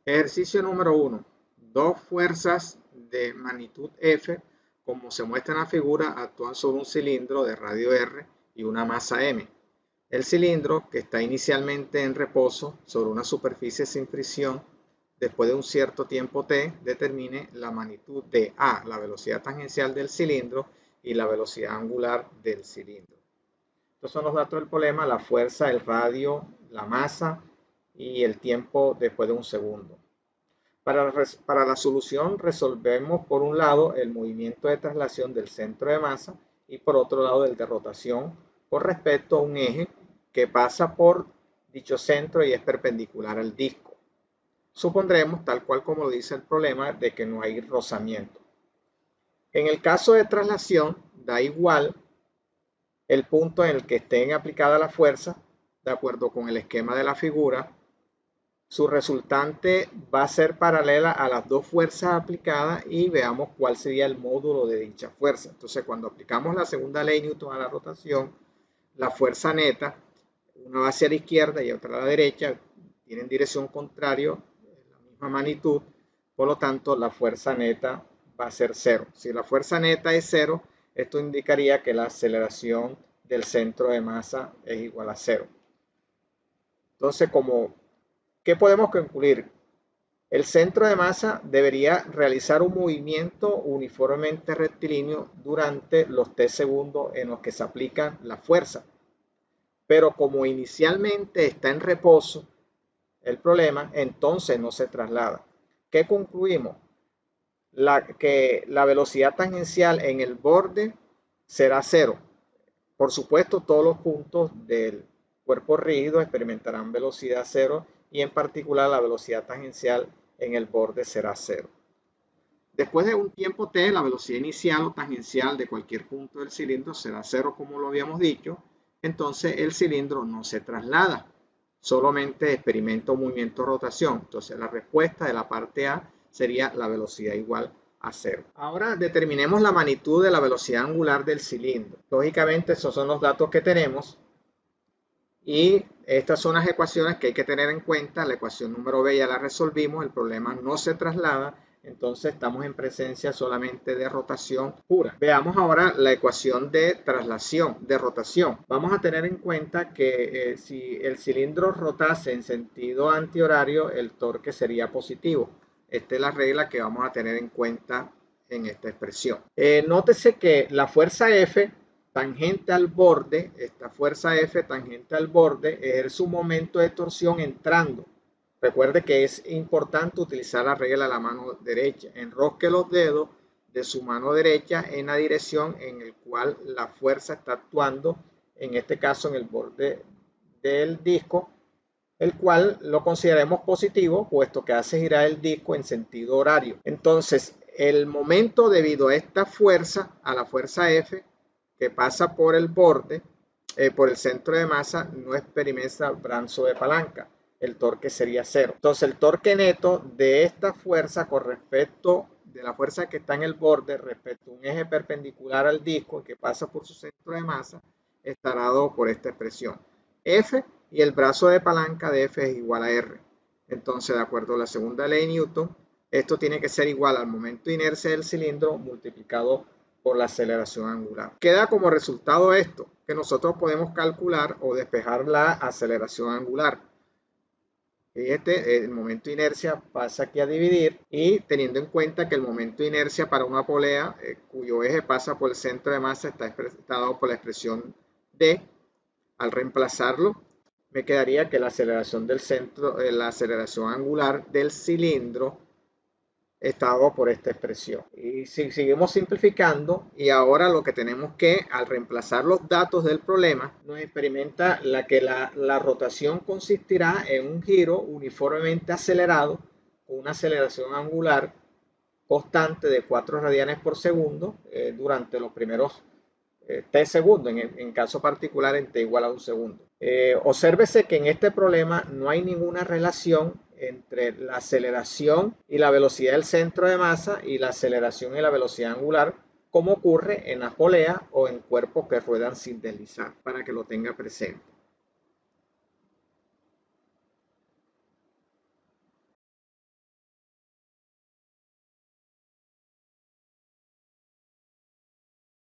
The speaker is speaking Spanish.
Ejercicio número 1. Dos fuerzas de magnitud F, como se muestra en la figura, actúan sobre un cilindro de radio R y una masa M. El cilindro, que está inicialmente en reposo sobre una superficie sin fricción, después de un cierto tiempo t, determine la magnitud de A, la velocidad tangencial del cilindro, y la velocidad angular del cilindro. Estos son los datos del problema: la fuerza, el radio, la masa y el tiempo después de un segundo. Para la solución resolvemos por un lado el movimiento de traslación del centro de masa y por otro lado el de rotación con respecto a un eje que pasa por dicho centro y es perpendicular al disco. Supondremos, tal cual como lo dice el problema, de que no hay rozamiento. En el caso de traslación, da igual el punto en el que estén aplicada la fuerza, de acuerdo con el esquema de la figura. Su resultante va a ser paralela a las dos fuerzas aplicadas y veamos cuál sería el módulo de dicha fuerza. Entonces, cuando aplicamos la segunda ley de Newton a la rotación, la fuerza neta, una va hacia la izquierda y otra a la derecha, tienen dirección contraria, la misma magnitud, por lo tanto la fuerza neta va a ser cero. Si la fuerza neta es cero, esto indicaría que la aceleración del centro de masa es igual a cero. Entonces, ¿qué podemos concluir? El centro de masa debería realizar un movimiento uniformemente rectilíneo durante los t segundos en los que se aplica la fuerza. Pero como inicialmente está en reposo el problema, entonces no se traslada. ¿Qué concluimos? Que la velocidad tangencial en el borde será cero. Por supuesto, todos los puntos del cuerpo rígido experimentarán velocidad cero y en particular la velocidad tangencial en el borde será cero. Después de un tiempo t, la velocidad inicial o tangencial de cualquier punto del cilindro será cero, como lo habíamos dicho. Entonces el cilindro no se traslada, solamente experimenta un movimiento de rotación. Entonces la respuesta de la parte A sería la velocidad igual a cero. Ahora determinemos la magnitud de la velocidad angular del cilindro. Lógicamente esos son los datos que tenemos y estas son las ecuaciones que hay que tener en cuenta. La ecuación número B ya la resolvimos, el problema no se traslada, entonces estamos en presencia solamente de rotación pura. Veamos ahora la ecuación de traslación, de rotación. Vamos a tener en cuenta que si el cilindro rotase en sentido antihorario, el torque sería positivo. Esta es la regla que vamos a tener en cuenta en esta expresión. Nótese que la fuerza F tangente al borde, esta fuerza F tangente al borde, ejerce un momento de torsión entrando. Recuerde que es importante utilizar la regla de la mano derecha. Enrosque los dedos de su mano derecha en la dirección en la cual la fuerza está actuando, en este caso en el borde del disco, el cual lo consideremos positivo, puesto que hace girar el disco en sentido horario. Entonces, el momento debido a esta fuerza, a la fuerza F, que pasa por el borde, por el centro de masa, no experimenta brazo de palanca. El torque sería cero. Entonces, el torque neto de esta fuerza con respecto de la fuerza que está en el borde respecto a un eje perpendicular al disco que pasa por su centro de masa, estará dado por esta expresión. F y el brazo de palanca de F es igual a R. Entonces, de acuerdo a la segunda ley de Newton, esto tiene que ser igual al momento de inercia del cilindro multiplicado por la aceleración angular. Queda como resultado esto, que nosotros podemos calcular o despejar la aceleración angular. El momento de inercia pasa aquí a dividir y teniendo en cuenta que el momento de inercia para una polea cuyo eje pasa por el centro de masa está dado por la expresión D, al reemplazarlo me quedaría que la aceleración del centro, la aceleración angular del cilindro está dado por esta expresión. Y si seguimos simplificando, y ahora lo que tenemos que, al reemplazar los datos del problema, nos experimenta la rotación consistirá en un giro uniformemente acelerado con una aceleración angular constante de 4 radianes por segundo durante los primeros t segundos, en caso particular en t igual a un segundo. Obsérvese que en este problema no hay ninguna relación entre la aceleración y la velocidad del centro de masa y la aceleración y la velocidad angular, como ocurre en las poleas o en cuerpos que ruedan sin deslizar, para que lo tenga presente.